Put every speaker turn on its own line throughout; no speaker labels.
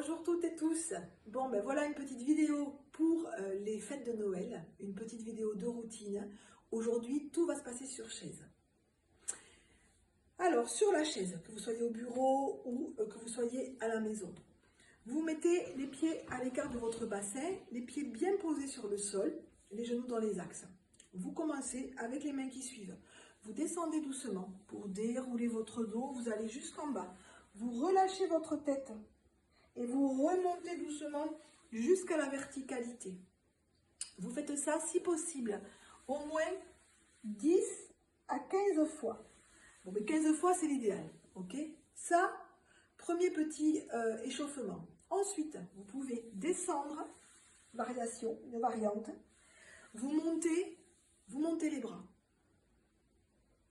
Bonjour toutes et tous. Bon, ben voilà une petite vidéo pour les fêtes de Noël, une petite vidéo de routine. Aujourd'hui, tout va se passer sur chaise. Alors, sur la chaise, que vous soyez au bureau ou que vous soyez à la maison, vous mettez les pieds à l'écart de votre bassin, les pieds bien posés sur le sol, les genoux dans les axes. Vous commencez avec les mains qui suivent. Vous descendez doucement pour dérouler votre dos, vous allez jusqu'en bas. Vous relâchez votre tête et vous remontez doucement jusqu'à la verticalité. Vous faites ça, si possible, au moins 10 à 15 fois. Bon, mais 15 fois, c'est l'idéal, ok? Ça, premier petit échauffement. Ensuite, vous pouvez descendre, variation, une variante. Vous montez les bras.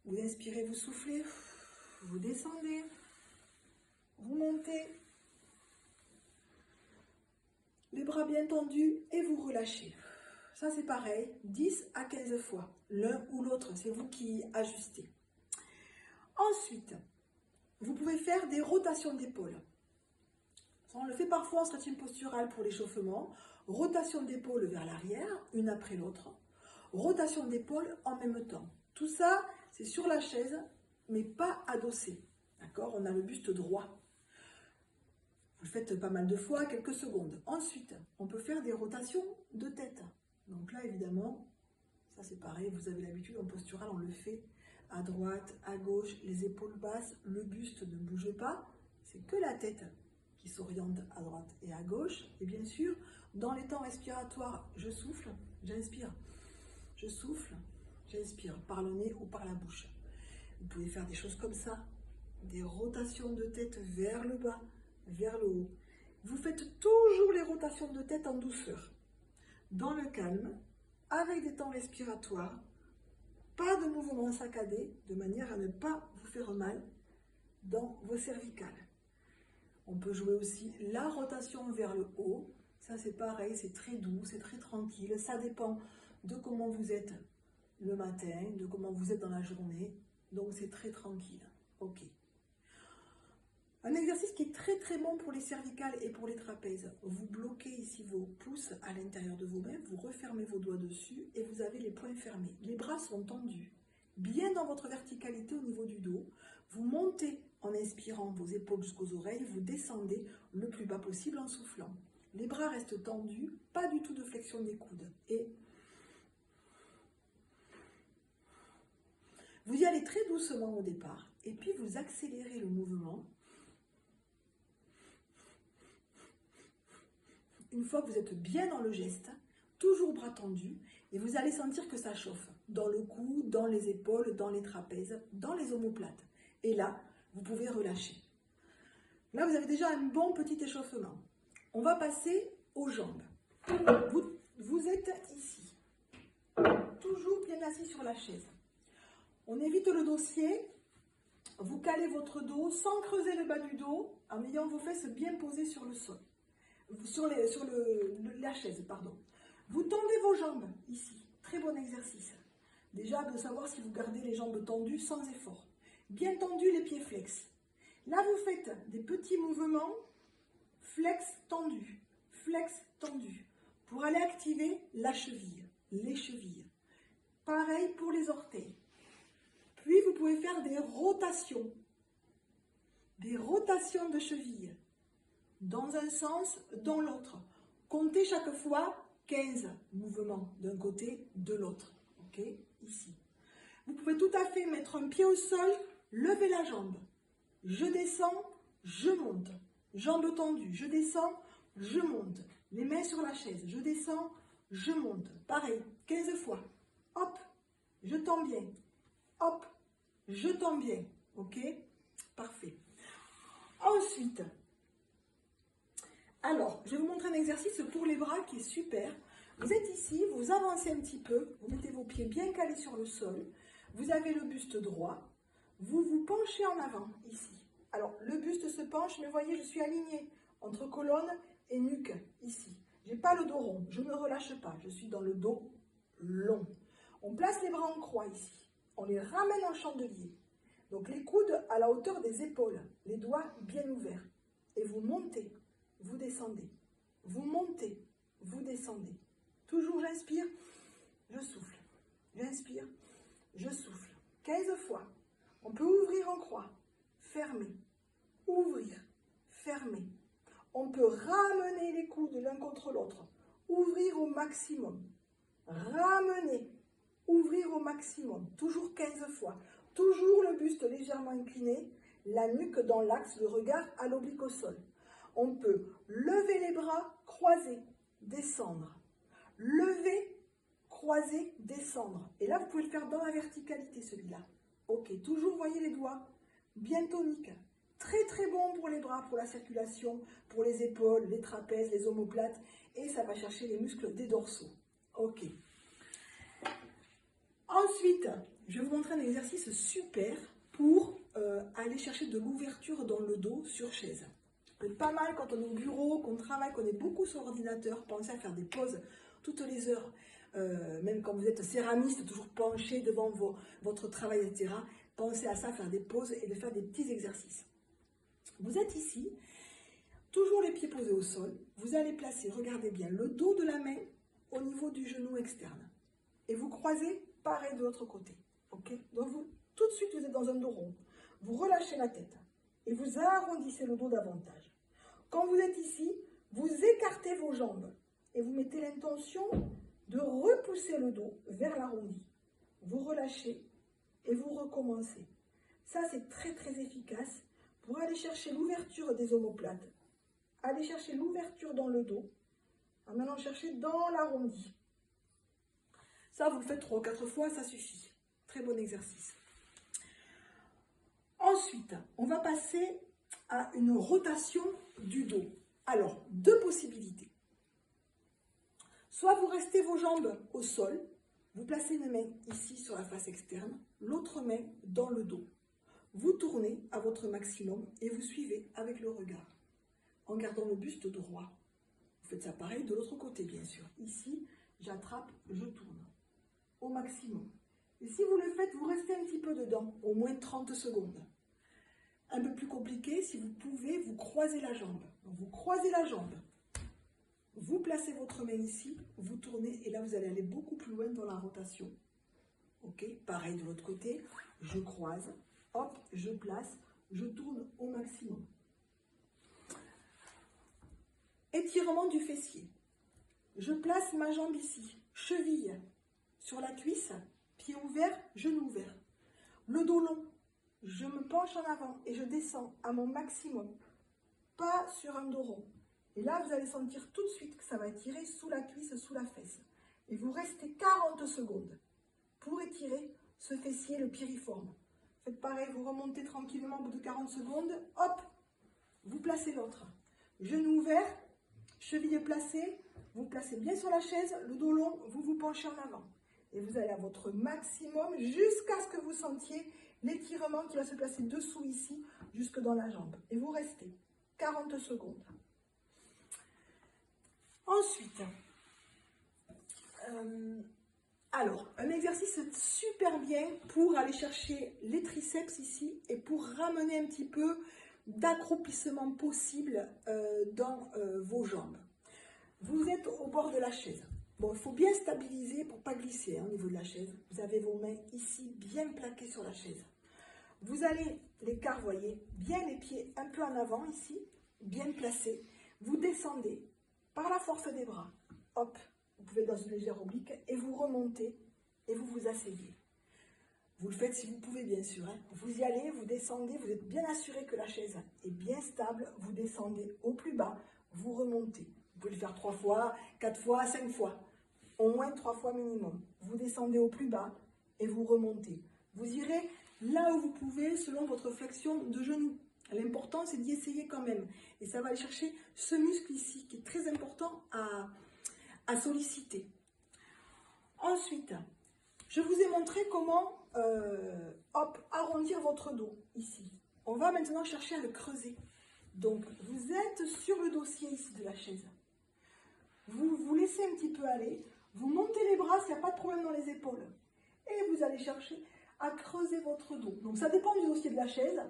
Vous inspirez, vous soufflez, vous descendez, vous montez. Les bras bien tendus et vous relâchez. Ça, c'est pareil, 10 à 15 fois. L'un ou l'autre, c'est vous qui ajustez. Ensuite, vous pouvez faire des rotations d'épaule. On le fait parfois en stretching postural pour l'échauffement. Rotation d'épaule vers l'arrière, une après l'autre. Rotation d'épaule en même temps. Tout ça, c'est sur la chaise, mais pas adossé. D'accord? On a le buste droit. Vous le faites pas mal de fois, quelques secondes. Ensuite, on peut faire des rotations de tête. Donc là, évidemment, ça c'est pareil, vous avez l'habitude en postural, on le fait à droite, à gauche, les épaules basses, le buste ne bouge pas. C'est que la tête qui s'oriente à droite et à gauche. Et bien sûr, dans les temps respiratoires, je souffle, j'inspire. Je souffle, j'inspire par le nez ou par la bouche. Vous pouvez faire des choses comme ça, des rotations de tête vers le bas, vers le haut. Vous faites toujours les rotations de tête en douceur, dans le calme, avec des temps respiratoires, pas de mouvements saccadés, de manière à ne pas vous faire mal dans vos cervicales. On peut jouer aussi la rotation vers le haut. Ça, c'est pareil, c'est très doux, c'est très tranquille. Ça dépend de comment vous êtes le matin, de comment vous êtes dans la journée. Donc, c'est très tranquille. Ok. Un exercice qui est très bon pour les cervicales et pour les trapèzes. Vous bloquez ici vos pouces à l'intérieur de vos mains, vous refermez vos doigts dessus et vous avez les poings fermés. Les bras sont tendus, bien dans votre verticalité au niveau du dos. Vous montez en inspirant vos épaules jusqu'aux oreilles, vous descendez le plus bas possible en soufflant. Les bras restent tendus, pas du tout de flexion des coudes. Et vous y allez très doucement au départ et puis vous accélérez le mouvement. Une fois que vous êtes bien dans le geste, toujours bras tendus, et vous allez sentir que ça chauffe dans le cou, dans les épaules, dans les trapèzes, dans les omoplates. Et là, vous pouvez relâcher. Là, vous avez déjà un bon petit échauffement. On va passer aux jambes. Vous êtes ici, toujours bien assis sur la chaise. On évite le dossier. Vous calez votre dos sans creuser le bas du dos, en ayant vos fesses bien posées sur le sol. Sur la chaise, pardon. Vous tendez vos jambes ici. Très bon exercice. Déjà, de savoir si vous gardez les jambes tendues sans effort. Bien tendues, les pieds flex. Là, vous faites des petits mouvements flex tendu, pour aller activer la cheville, les chevilles. Pareil pour les orteils. Puis, vous pouvez faire des rotations de cheville. Dans un sens, dans l'autre. Comptez chaque fois 15 mouvements d'un côté, de l'autre. Ok? Ici. Vous pouvez tout à fait mettre un pied au sol, lever la jambe. Je descends, je monte. Jambes tendues, je descends, je monte. Les mains sur la chaise, je descends, je monte. Pareil, 15 fois. Hop, je tends bien. Hop, je tends bien. Ok? Parfait. Ensuite, alors, je vais vous montrer un exercice pour les bras qui est super. Vous êtes ici, vous avancez un petit peu, vous mettez vos pieds bien calés sur le sol, vous avez le buste droit, vous vous penchez en avant, ici. Alors, le buste se penche, mais voyez, je suis alignée entre colonne et nuque, ici. Je n'ai pas le dos rond, je ne me relâche pas, je suis dans le dos long. On place les bras en croix ici, on les ramène en chandelier. Donc, les coudes à la hauteur des épaules, les doigts bien ouverts. Et vous montez. vous descendez. Vous montez, vous descendez. Toujours j'inspire, je souffle. J'inspire, je souffle. 15 fois. On peut ouvrir en croix, fermer, ouvrir, fermer. On peut ramener les coudes l'un contre l'autre, ouvrir au maximum. Ramener, ouvrir au maximum. Toujours 15 fois. Toujours le buste légèrement incliné, la nuque dans l'axe, le regard à l'oblique au sol. On peut lever les bras, croiser, descendre. Lever, croiser, descendre. Et là, vous pouvez le faire dans la verticalité, celui-là. Ok, toujours, voyez les doigts, bien toniques. Très, très bon pour les bras, pour la circulation, pour les épaules, les trapèzes, les omoplates. Et ça va chercher les muscles des dorsaux. Ok. Ensuite, je vais vous montrer un exercice super pour aller chercher de l'ouverture dans le dos sur chaise. Pas mal quand on est au bureau, qu'on travaille, qu'on est beaucoup sur l'ordinateur, pensez à faire des pauses toutes les heures, même quand vous êtes céramiste, toujours penché devant votre travail, etc. Pensez à ça, faire des pauses et de faire des petits exercices. Vous êtes ici, toujours les pieds posés au sol, vous allez placer, regardez bien, le dos de la main au niveau du genou externe. Et vous croisez, pareil de l'autre côté. Ok? Donc tout de suite, vous êtes dans un dos rond. Vous relâchez la tête et vous arrondissez le dos davantage. Quand vous êtes ici, vous écartez vos jambes et vous mettez l'intention de repousser le dos vers l'arrondi. Vous relâchez et vous recommencez. Ça, c'est très, très efficace pour aller chercher l'ouverture des omoplates, aller chercher l'ouverture dans le dos, en allant chercher dans l'arrondi. Ça, vous le faites 3 ou 4 fois, ça suffit. Très bon exercice. Ensuite, on va passer à une rotation du dos. Alors, 2 possibilités. Soit vous restez vos jambes au sol, vous placez une main ici sur la face externe, l'autre main dans le dos. Vous tournez à votre maximum et vous suivez avec le regard, en gardant le buste droit. Vous faites ça pareil de l'autre côté, bien sûr. Ici, j'attrape, je tourne au maximum. Et si vous le faites, vous restez un petit peu dedans, au moins 30 secondes. Un peu plus compliqué, si vous pouvez, vous croisez la jambe. Donc vous croisez la jambe, vous placez votre main ici, vous tournez, et là vous allez aller beaucoup plus loin dans la rotation. Ok, pareil de l'autre côté, je croise, hop, je place, je tourne au maximum. Étirement du fessier. Je place ma jambe ici, cheville sur la cuisse, pied ouvert, genou ouvert. Le dos long, je me penche en avant et je descends à mon maximum, pas sur un dos rond. Et là, vous allez sentir tout de suite que ça va étirer sous la cuisse, sous la fesse. Et vous restez 40 secondes pour étirer ce fessier, le piriforme. Faites pareil, vous remontez tranquillement au bout de 40 secondes, hop, vous placez l'autre. Genou ouvert, cheville placée, vous placez bien sur la chaise, le dos long, vous vous penchez en avant. Et vous allez à votre maximum jusqu'à ce que vous sentiez l'étirement qui va se placer dessous ici, jusque dans la jambe. Et vous restez 40 secondes. Ensuite, alors, un exercice super bien pour aller chercher les triceps ici et pour ramener un petit peu d'accroupissement possible dans vos jambes. Vous êtes au bord de la chaise. Bon, il faut bien stabiliser pour ne pas glisser au niveau de la chaise. Vous avez vos mains ici bien plaquées sur la chaise. Vous allez l'écart, voyez, bien les pieds un peu en avant ici, bien placés. Vous descendez par la force des bras. Hop, vous pouvez dans une légère oblique et vous remontez et vous vous asseyez. Vous le faites si vous pouvez, bien sûr. Hein. Vous y allez, vous descendez, vous êtes bien assuré que la chaise est bien stable. Vous descendez au plus bas, vous remontez. Vous pouvez le faire 3 fois, 4 fois, 5 fois. Au moins 3 fois minimum. Vous descendez au plus bas et vous remontez. Vous irez là où vous pouvez selon votre flexion de genou. L'important, c'est d'y essayer quand même. Et ça va aller chercher ce muscle ici qui est très important à solliciter. Ensuite, je vous ai montré comment arrondir votre dos ici. On va maintenant chercher à le creuser. Donc, vous êtes sur le dossier ici de la chaise. Vous vous laissez un petit peu aller. Vous montez les bras s'il n'y a pas de problème dans les épaules. Et vous allez chercher à creuser votre dos. Donc, ça dépend du dossier de la chaise.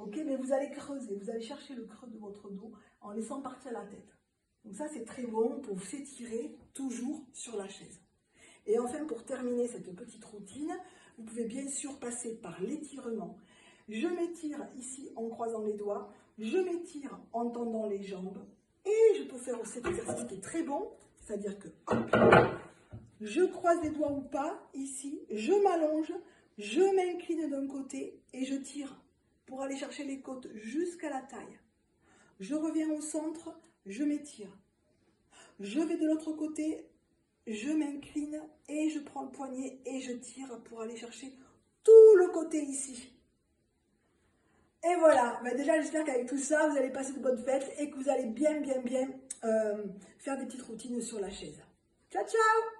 Ok, mais vous allez creuser, vous allez chercher le creux de votre dos en laissant partir la tête. Donc ça, c'est très bon pour s'étirer toujours sur la chaise. Et enfin, pour terminer cette petite routine, vous pouvez bien sûr passer par l'étirement. Je m'étire ici en croisant les doigts, je m'étire en tendant les jambes, et je peux faire aussi cet exercice qui est très bon, c'est-à-dire que hop, je croise les doigts ou pas, ici, je m'allonge, je m'incline d'un côté et je tire pour aller chercher les côtes jusqu'à la taille. Je reviens au centre, je m'étire. Je vais de l'autre côté, je m'incline et je prends le poignet et je tire pour aller chercher tout le côté ici. Et voilà, ben déjà j'espère qu'avec tout ça, vous allez passer de bonnes fêtes et que vous allez bien faire des petites routines sur la chaise. Ciao, ciao!